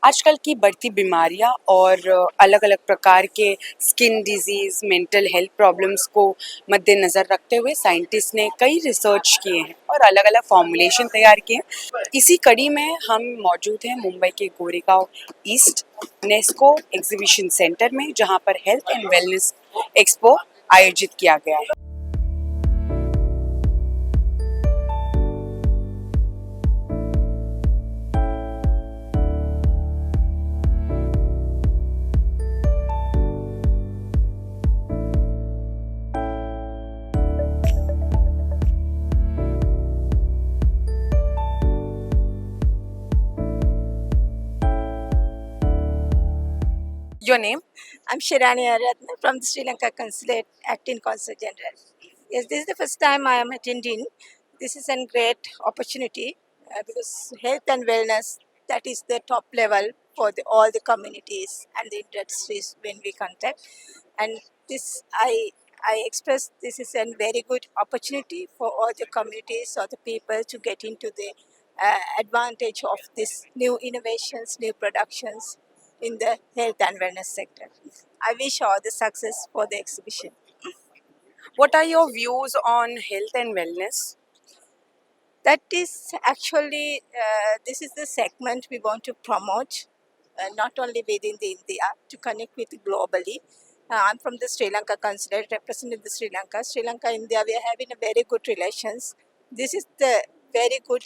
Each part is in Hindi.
आजकल की बढ़ती बीमारियां और अलग-अलग प्रकार के skin disease, mental health problems को मद्देनज़र रखते हुए साइंटिस्ट ने कई रिसर्च किए हैं और अलग-अलग फॉर्मुलेशन तैयार किए हैं। इसी कड़ी में हम मौजूद हैं मुंबई के Goregaon east Nesco exhibition centre में, जहां पर हेल्थ एंड वेलनेस एक्सपो आयोजित किया गया है। Your name? I'm Shirani Aratna from the Sri Lanka Consulate, Acting Consul General. Yes, this is the first time I am attending. This is a great opportunity because health and wellness, that is the top level for all the communities and the industries when we contact. And this, I express this is a very good opportunity for all the communities or the people to get into the advantage of this new innovations, new productions in the health and wellness sector. I wish all the success for the exhibition. What are your views on health and wellness? That is actually, this is the segment we want to promote, not only within the India, to connect with globally. I'm from the Sri Lanka Consulate, representing the Sri Lanka. Sri Lanka, India, we are having a very good relations. This is the very good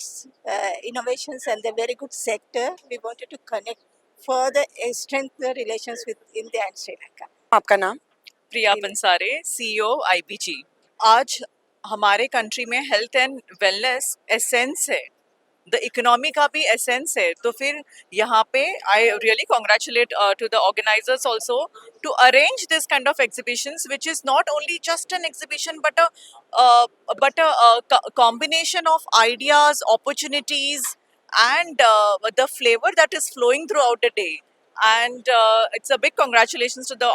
innovations and the very good sector. We wanted to connect further, strengthen the relations with India and Sri Lanka. आपका नाम? Priya Pansare, CEO IBG. आज हमारे कंट्री में हेल्थ एंड वेलनेस एसेंस है, द इकोनॉमी का भी एसेंस है। तो फिर यहाँ पे I really congratulate to the organisers also to arrange this kind of exhibitions which is not only just an exhibition but a combination of ideas, opportunities, and the flavor that is flowing throughout the day. And it's a big congratulations to the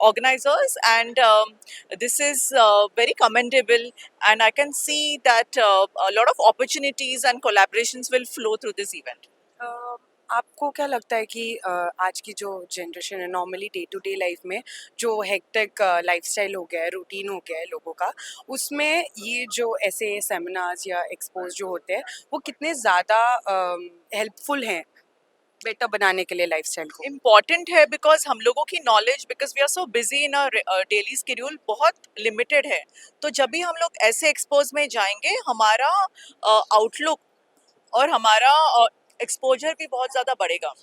organizers, and this is very commendable, and I can see that a lot of opportunities and collaborations will flow through this event. आपको क्या लगता है कि आज की जो जनरेशन है, normally day to day life में जो हेक्टिक लाइफस्टाइल हो गया है, रूटीन हो गया है लोगों का, उसमें ये जो ऐसे सेमिनार्स या एक्सपोज जो होते हैं वो कितने ज़्यादा हेल्पफुल हैं बेटर बनाने के लिए लाइफस्टाइल को? इम्पॉर्टेंट है बिकॉज हम लोगों की knowledge, because we are so busy in daily schedule, बहुत लिमिटेड है। तो जब भी हम लोग ऐसे एक्सपोज में जाएंगे, हमारा आउटलुक और हमारा एक्सपोजर भी बहुत ज़्यादा बढ़ेगा,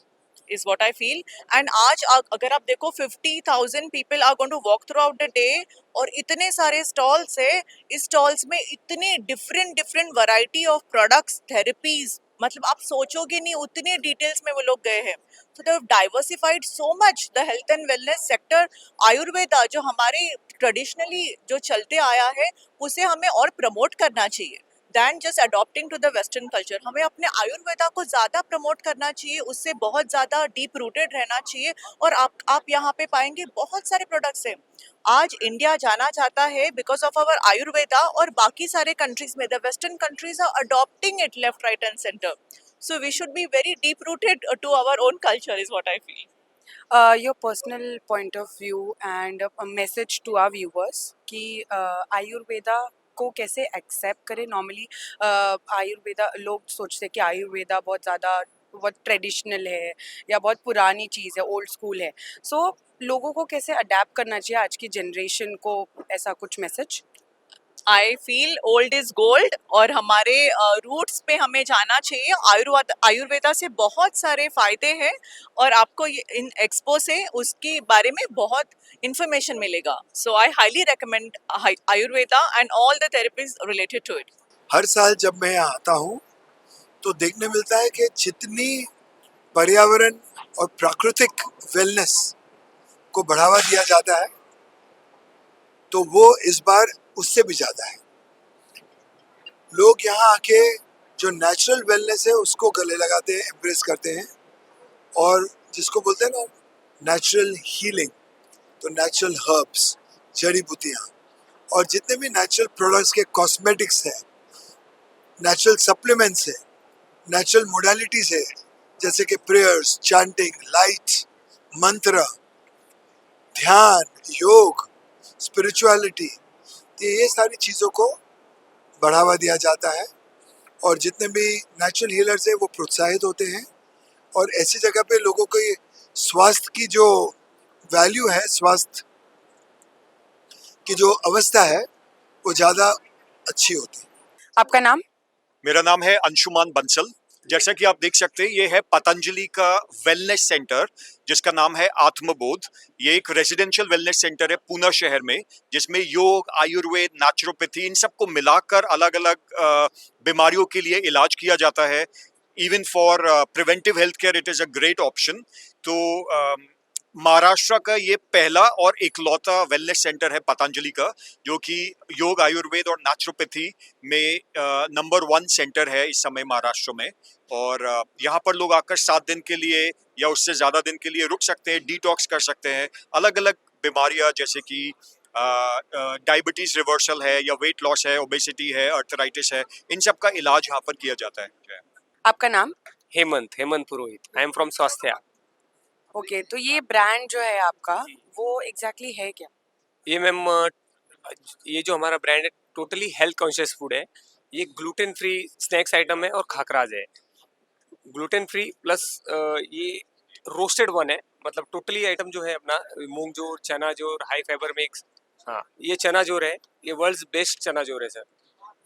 is what I feel. And आज अगर आप देखो 50,000 people are going to walk throughout the day, और इतने सारे स्टॉल्स है। इस स्टॉल्स में इतने different variety of products, therapies, मतलब आप सोचोगे नहीं उतने डिटेल्स में वो लोग गए हैं। तो they diversified so much the health and wellness sector. Ayurveda जो हमारे ट्रेडिशनली जो चलते आया है, उसे हमें और प्रमोट करना चाहिए than just adopting to the western culture. हमें अपने आयुर्वेदा को ज़्यादा प्रमोट करना चाहिए, उससे बहुत ज़्यादा डीप रूटेड रहना चाहिए। और आप यहाँ पे पाएंगे बहुत सारे प्रोडक्ट्स हैं। आज इंडिया जाना चाहता है बिकॉज ऑफ आवर आयुर्वेदा, और बाकी सारे कंट्रीज में the western countries are adopting it left, right and centre. So we should be very deep rooted to our own culture, is what I feel. Your personal point of view and message to our viewers कि आयुर्वेदा को कैसे एक्सेप्ट करें। नॉर्मली आयुर्वेदा, लोग सोचते हैं कि आयुर्वेदा बहुत ट्रेडिशनल है या बहुत पुरानी चीज़ है, ओल्ड स्कूल है। सो लोगों को कैसे अडेप्ट करना चाहिए आज की जनरेशन को, ऐसा कुछ message? I feel old is gold, और हमारे रूट्स पे हमें जाना चाहिए। आयुर्वेदा से बहुत सारे फायदे हैं, और आपको इन एक्सपो से उसके बारे में बहुत इंफॉर्मेशन मिलेगा। So I highly recommend Ayurveda and all the therapies related to it. हर साल जब मैं यहाँ आता हूँ तो देखने मिलता है कि जितनी पर्यावरण और प्राकृतिक वेलनेस को बढ़ावा दिया जाता है, तो वो इस बार उससे भी ज़्यादा है। लोग यहाँ आके जो नेचुरल वेलनेस है उसको गले लगाते हैं, एम्ब्रेस करते हैं, और जिसको बोलते हैं ना नेचुरल हीलिंग, तो नेचुरल हर्ब्स, जड़ी बूटियाँ, और जितने भी नेचुरल प्रोडक्ट्स के कॉस्मेटिक्स हैं, नेचुरल सप्लीमेंट्स है, नेचुरल मोडालिटीज़ है, जैसे कि प्रेयर्स, चैंटिंग, लाइट, मंत्र, ध्यान, योग, स्पिरिचुअलिटी, ये सारी चीज़ों को बढ़ावा दिया जाता है और जितने भी नेचुरल हीलर्स हैं वो प्रोत्साहित होते हैं और ऐसी जगह पे लोगों को ये स्वास्थ्य की जो वैल्यू है, स्वास्थ्य की जो अवस्था है वो ज़्यादा अच्छी होती है। आपका नाम? मेरा नाम है अंशुमान बंसल। जैसा कि आप देख सकते हैं, ये है पतंजलि का वेलनेस सेंटर जिसका नाम है आत्मबोध। ये एक रेजिडेंशियल वेलनेस सेंटर है पूना शहर में, जिसमें योग, आयुर्वेद, नेचुरोपैथी इन सबको मिलाकर अलग अलग बीमारियों के लिए इलाज किया जाता है। Even for preventive health care it is a great option. तो महाराष्ट्र का ये पहला और इकलौता वेलनेस सेंटर है पतंजलि का, जो कि योग, आयुर्वेद और नेचुरोपैथी में नंबर 1 सेंटर है इस समय महाराष्ट्र में। और यहाँ पर लोग आकर 7 दिन के लिए या उससे ज़्यादा दिन के लिए रुक सकते हैं, डिटॉक्स कर सकते हैं। अलग अलग बीमारियाँ जैसे कि डायबिटीज़ रिवर्सल है या वेट लॉस है, ओबेसिटी है, अर्थराइटिस है, इन सब का इलाज यहाँ पर किया जाता है। आपका नाम? हेमंत पुरोहित। आई एम फ्रॉम स्वास्थ्य। ओके, तो ये ब्रांड जो है आपका, वो एग्जैक्टली है क्या? ये मैम, ये जो हमारा ब्रांड है टोटली हेल्थ कॉन्शियस फूड है। ये ग्लूटेन फ्री स्नैक्स आइटम है और खाकराज है। ग्लूटेन फ्री प्लस ये रोस्टेड वन है, मतलब टोटली आइटम जो है अपना मूंग जोर, चना जोर, हाई फाइबर मिक्स। हाँ, ये चना जोर है, ये वर्ल्ड्स बेस्ट चना जोर है सर।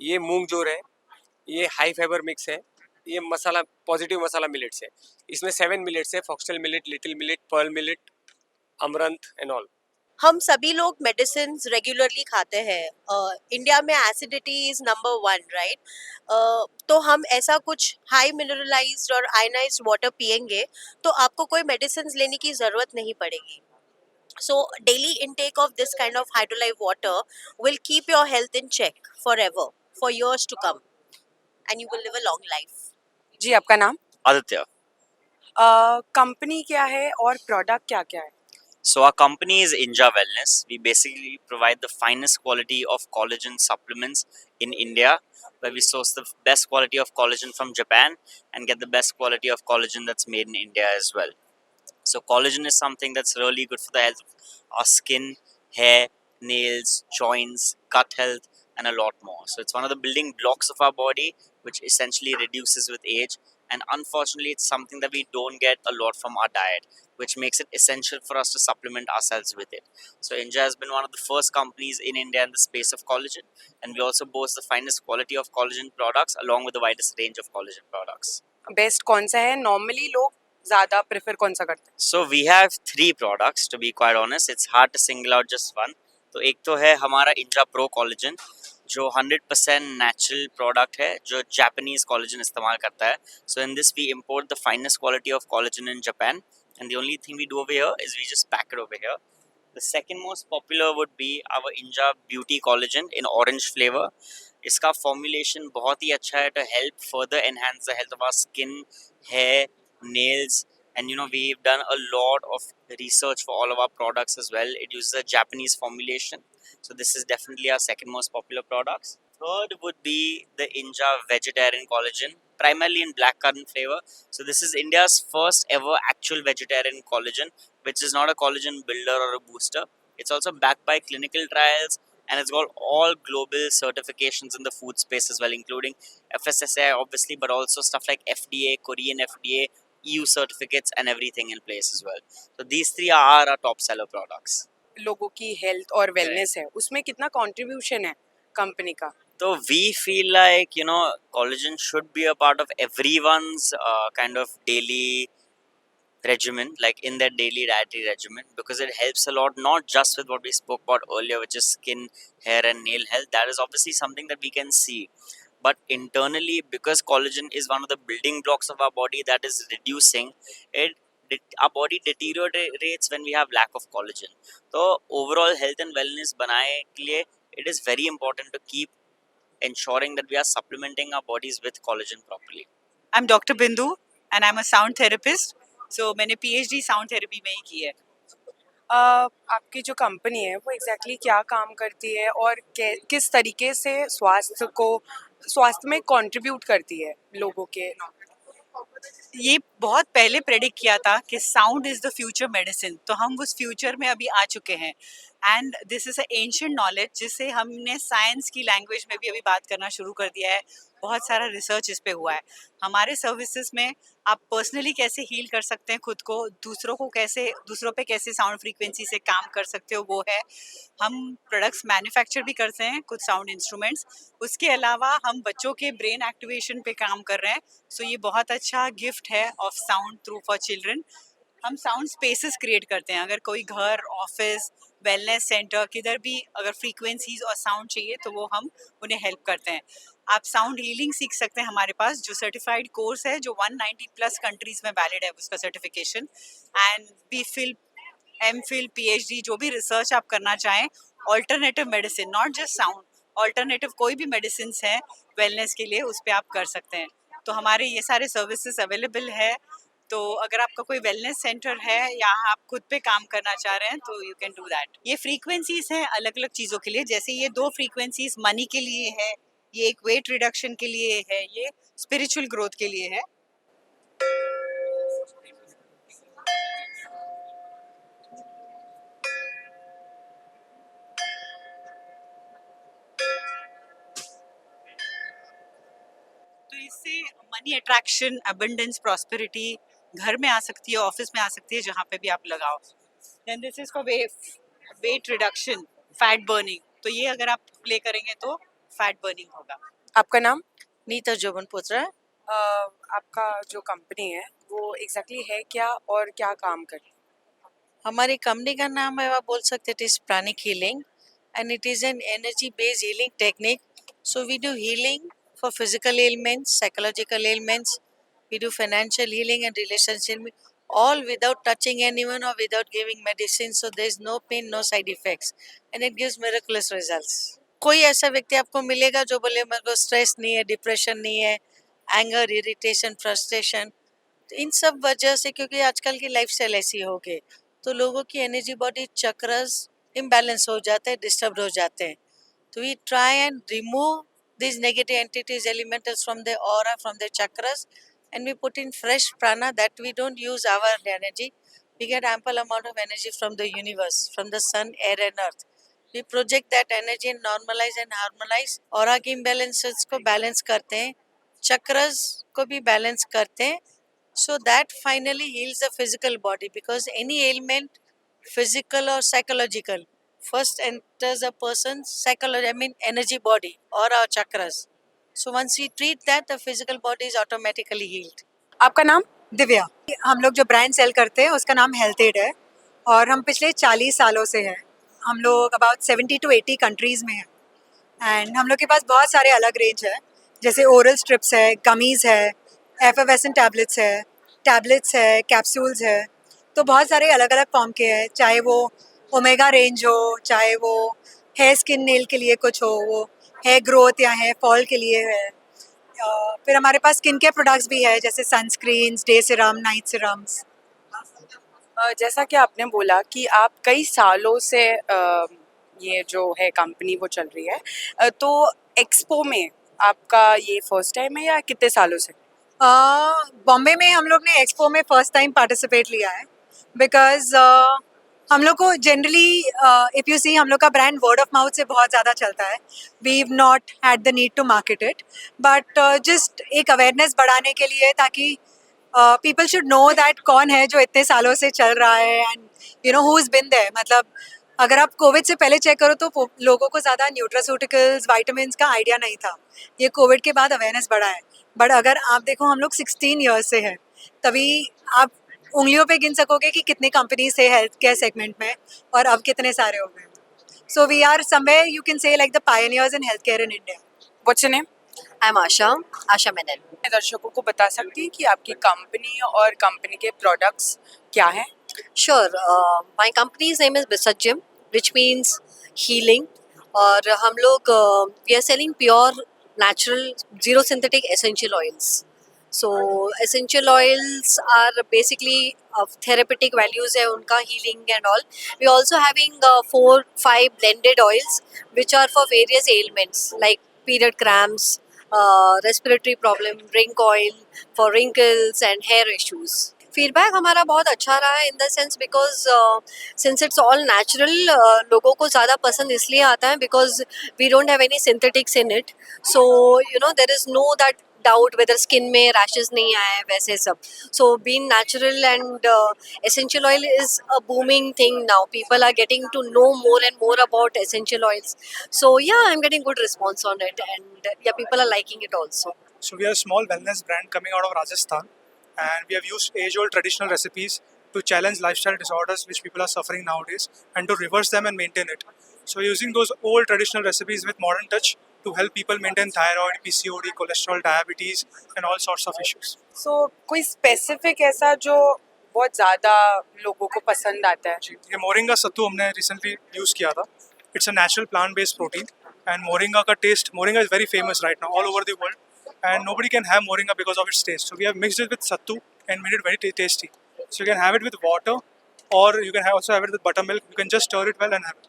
ये मूंग जोर है, ये हाई फाइबर मिक्स है। ये मसाला पॉजिटिव मसाला मिलेट्स है। इसमें 7 मिलेट्स है, foxtail millet, little millet, pearl millet, amaranth and all. हम सभी लोग मेडिसिन रेगुलरली खाते हैं। इंडिया में एसिडिटी इज नंबर 1, राइट? तो हम ऐसा कुछ हाई मिनरलाइज्ड और आयनाइज्ड वाटर पियेंगे तो आपको कोई मेडिसिन लेने की ज़रूरत नहीं पड़ेगी। So daily intake of this kind of hydrolyzed water will keep your health in check forever, for years to come, and you will live a long life. जी, आपका नाम? Aditya. कंपनी क्या है और प्रोडक्ट क्या क्या है? So our company is Inja Wellness. We basically provide the finest quality of collagen supplements in India, where we source the best quality of collagen from Japan and get the best quality of collagen that's made in India as well. So collagen is something that's really good for the health of our skin, hair, nails, joints, gut health, and a lot more. So it's one of the building blocks of our body, which essentially reduces with age. And unfortunately, it's something that we don't get a lot from our diet, which makes it essential for us to supplement ourselves with it. So Inja has been one of the first companies in India in the space of collagen, and we also boast the finest quality of collagen products along with the widest range of collagen products. Best कौन सा है? नॉर्मली लोग ज़्यादा प्रेफर कौन सा करते हैं? So we have 3 products, to be quite honest. It's hard to single out just one. तो एक तो है हमारा Inja Pro Collagen, जो 100% नेचुरल प्रोडक्ट है, जो जापानीज कोलेजन इस्तेमाल करता है. So in this we import the finest quality of collagen in Japan, and the only thing we do over here is we just pack it over here. The second most popular would be our Inja beauty collagen in orange flavour. इसका फॉर्मुलेशन बहुत ही अच्छा है to help further enhance the health of our skin, hair, nails, and we've done a lot of research for all of our products as well. It uses a Japanese formulation, so this is definitely our second most popular products. Third would be the Inja vegetarian collagen, primarily in blackcurrant flavor. So this is India's first ever actual vegetarian collagen, which is not a collagen builder or a booster. It's also backed by clinical trials, and it's got all global certifications in the food space as well, including FSSAI obviously, but also stuff like FDA, Korean FDA, EU certificates and everything in place as well. So these 3 are our top seller products. लोगों की हेल्थ और वेलनेस है, उसमें कितना कंट्रीब्यूशन है कंपनी का? So we feel like collagen should be a part of everyone's kind of daily regimen, like in their daily dietary regimen, because it helps a lot, not just with what we spoke about earlier, which is skin, hair and nail health. That is obviously something that we can see, but internally, because collagen is one of the building blocks of our body that is reducing it, our body deteriorates when we have lack of collagen. So overall health and wellness बनाए के लिए, it is very important to keep ensuring that we are supplementing our bodies with collagen properly. I'm Dr. Bindu and I'm a sound therapist. So मैंने PhD sound therapy में ही की है. आपकी जो कंपनी है वो एग्जैक्टली क्या काम करती है और किस तरीके से स्वास्थ्य में कंट्रीब्यूट करती है लोगों के? ये बहुत पहले प्रेडिक्ट किया था कि sound is the future medicine, तो हम उस फ्यूचर में अभी आ चुके हैं। And this is a ancient knowledge जिसे हमने साइंस की लैंग्वेज में भी अभी बात करना शुरू कर दिया है। बहुत सारा रिसर्च इस पे हुआ है। हमारे सर्विसेज में आप पर्सनली कैसे हील कर सकते हैं खुद को, दूसरों पे कैसे साउंड फ्रीक्वेंसी से काम कर सकते हो, वो है। हम प्रोडक्ट्स मैन्युफैक्चर भी करते हैं, कुछ साउंड इंस्ट्रूमेंट्स। उसके अलावा हम बच्चों के ब्रेन एक्टिवेशन पे काम कर रहे हैं। सो ये बहुत अच्छा गिफ्ट है of sound through for children. हम साउंड स्पेसेस क्रिएट करते हैं। अगर कोई घर, ऑफिस, वेलनेस सेंटर, किधर भी अगर फ्रीक्वेंसीज और साउंड चाहिए तो वो हम उन्हें हेल्प करते हैं। आप साउंड हीलिंग सीख सकते हैं हमारे पास, जो सर्टिफाइड कोर्स है, जो 190 प्लस कंट्रीज में वैलिड है उसका certification. And B Phil, M Phil, PhD, जो भी रिसर्च आप करना चाहें, alternative medicine, not just sound, alternative कोई भी मेडिसिन है वेलनेस के लिए, उस पर आप कर सकते हैं। तो हमारे ये सारे सर्विसेज अवेलेबल है। तो अगर आपका कोई वेलनेस सेंटर है या आप खुद पे काम करना चाह रहे हैं तो यू कैन डू दैट। ये फ्रीक्वेंसीज हैं अलग अलग चीज़ों के लिए, जैसे ये 2 फ्रीक्वेंसीज मनी के लिए है, ये एक वेट रिडक्शन के लिए है, ये स्पिरिचुअल ग्रोथ के लिए है। तो इससे मनी अट्रैक्शन, अबंडेंस, प्रॉस्पेरिटी घर में आ सकती है, ऑफिस में आ सकती है, जहाँ पे भी आप लगाओ। Then this is for weight reduction, fat burning. तो ये अगर आप प्ले करेंगे तो फैट बर्निंग होगा। आपका नाम? नीता जोबन पुत्रा। आपका जो कंपनी है वो एग्जैक्टली है क्या और क्या काम करती है? हमारी कंपनी का नाम है, आप बोल सकते हैं, it is pranic healing and it is an energy based healing technique. So we do healing for physical elements, psychological elements, we do financial healing and relationship, all without touching anyone or without giving medicine. So there is no pain, no side effects, and it gives miraculous results. कोई ऐसा व्यक्ति आपको मिलेगा जो बोले मेरे को स्ट्रेस नहीं है, डिप्रेशन नहीं है, एंगर, इरिटेशन, फ्रस्ट्रेशन, इन सब वजह से, क्योंकि आजकल की लाइफस्टाइल ऐसी हो गई, तो लोगों की एनर्जी बॉडी चक्रस इम्बैलेंस हो जाते हैं, डिस्टर्ब हो जाते हैं. तो we try and remove these negative entities, elementals from the aura, from the chakras, and we put in fresh prana that we don't use our energy. We get ample amount of energy from the universe, from the sun, air and earth. We project that energy and normalize and harmonize. Aura की imbalances को balance करते हैं, chakras को भी balance करते हैं, so that finally heals the physical body, because any ailment, physical or psychological, first enters a person's psychology, I mean energy body or our chakras. So once we treat that, the physical body is automatically healed. आपका नाम? दिव्या। हम लोग जो ब्रांड सेल करते हैं उसका नाम हेल्थ एड है और हम पिछले 40 सालों से हैं। हम लोग अबाउट 70 to 80 कंट्रीज़ में हैं एंड हम लोग के पास बहुत सारे अलग रेंज है, जैसे ओरल स्ट्रिप्स है, गमीज़ है, एफएफएसएन टैबलेट्स है, कैप्सूल्स है, तो बहुत सारे अलग अलग फॉर्म के हैं, चाहे वो ओमेगा रेंज हो, चाहे वो हेयर स्किन नेल के लिए कुछ हो, वो हेयर ग्रोथ या हेयर फॉल के लिए है। फिर हमारे पास स्किन केयर प्रोडक्ट्स भी है, जैसे sunscreens, day Siram, night serums. जैसा कि आपने बोला कि आप कई सालों से ये जो है कंपनी वो चल रही है, तो एक्सपो में आपका ये फर्स्ट टाइम है या कितने सालों से? बॉम्बे में हम लोग ने एक्सपो में फर्स्ट टाइम पार्टिसिपेट लिया है, बिकॉज हम लोग को जनरली इफ़ यू सी, हम लोग का ब्रांड वर्ड ऑफ माउथ से बहुत ज़्यादा चलता है. We not had the need to market it, but just एक अवेयरनेस बढ़ाने के लिए, ताकि पीपल शुड नो दैट कौन है जो इतने सालों से चल रहा है and you know who is been there. मतलब अगर आप कोविड से पहले चेक करो तो लोगों को ज़्यादा न्यूट्रास्यूटिकल्स, वाइटामिन्स का आइडिया नहीं था. ये कोविड के बाद अवेयरनेस बढ़ा है. बट अगर आप देखो, हम लोग 16 ईयर्स से हैं, तभी आप उंगलियों पे गिन सकोगे कि कितनी कंपनीज थे हेल्थ केयर सेगमेंट में और अब कितने सारे हो गए. So we are somewhere you can say like the pioneers in health care in India. What's your name? I am Asha Menon. दर्शकों को बता सकती हैं कि आपकी कंपनी और कंपनी के प्रोडक्ट्स क्या हैं? Sure. My company's name is Visajim, which means healing. और हम लोग we are selling pure, natural, zero synthetic essential oils. So essential oils are basically therapeutic values है उनका, healing and all. We also having 4-5 blended oils which are for various ailments like period cramps, respiratory problem, ring oil for wrinkles and hair issues. Feedback हमारा बहुत अच्छा रहा है in the sense because since it's all natural लोगों को ज़्यादा पसंद इसलिए आता है because we don't have any synthetics in it so you know there is no that doubt whether skin में रैशेस नहीं आए वैसे सब so being natural and essential oil is a booming thing now. People are getting to know more and more about essential oils. So yeah, I'm getting good response on it, and yeah, people are liking it also. So we are a small wellness brand coming out of Rajasthan, and we have used age-old traditional recipes to challenge lifestyle disorders which people are suffering nowadays, and to reverse them and maintain it. So we're using those old traditional recipes with modern touch to help people maintain thyroid, PCOD, cholesterol, diabetes, and all sorts of issues. सो कोई स्पेसिफिक ऐसा जो बहुत ज़्यादा लोगों को पसंद आता है? जी, ये मोरिंगा सत्तू हमने रिसेंटली यूज़ किया था. It's a natural plant based protein, and moringa का taste, moringa is very famous right now all over the world, and nobody can have moringa because of its taste. So we have mixed it with sattu and made it very tasty. So you can have it with water, or you can also have it with buttermilk. You can just stir it well and have it.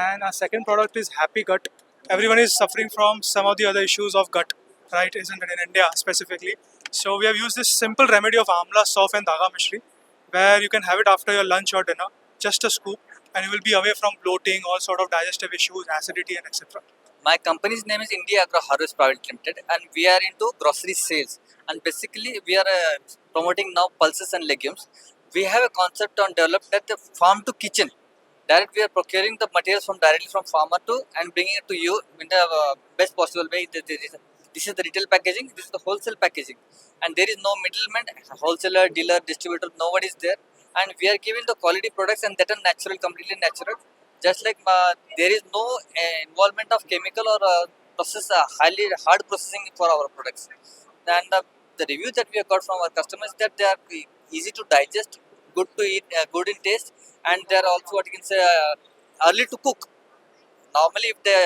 And our second product is Happy Gut. Everyone is suffering from some of the other issues of gut, right? Isn't it, in India specifically? So we have used this simple remedy of amla, sauf and dhaga mishri, where you can have it after your lunch or dinner, just a scoop, and you will be away from bloating, all sort of digestive issues, acidity, and etc. My company's name is India Agro Harvest Private Limited, and we are into grocery sales. And basically, we are promoting now pulses and legumes. We have a concept on developed that the farm to kitchen. Direct, we are procuring the materials directly from farmer to and bringing it to you in the best possible way. This is the retail packaging. This is the wholesale packaging, and there is no middleman, wholesaler, dealer, distributor. Nobody is there, and we are giving the quality products, and that are natural, completely natural. Just like there is no involvement of chemical or highly hard processing for our products. And the reviews that we have got from our customers that they are easy to digest, good to eat, good in taste, and they are also what you can say early to cook. Normally, if the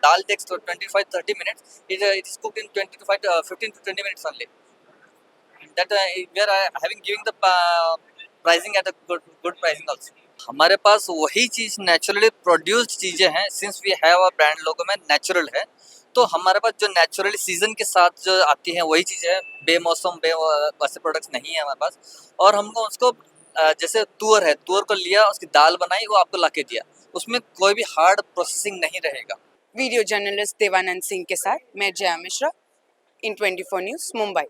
dal takes 25-30 minutes, it is cooked in 15 to 20 minutes only. That we are having giving the pricing at a good pricing also. हमारे पास वही चीज़ नेचुरली प्रोड्यूस्ड चीज़ें हैं. Since we have a brand logo में नेचुरल है, तो हमारे पास जो नेचुरली सीजन के साथ जो आती हैं वही चीज़ें हैं. बेमौसम वैसे प्रोडक्ट्स नहीं है हमारे पास. और हमको उसको जैसे तुअर है, तुअर को लिया, उसकी दाल बनाई, वो आपको ला के दिया. उसमें कोई भी हार्ड प्रोसेसिंग नहीं रहेगा. वीडियो जर्नलिस्ट देवानंद सिंह के साथ मैं जया मिश्रा, इन 24 न्यूज़, मुंबई.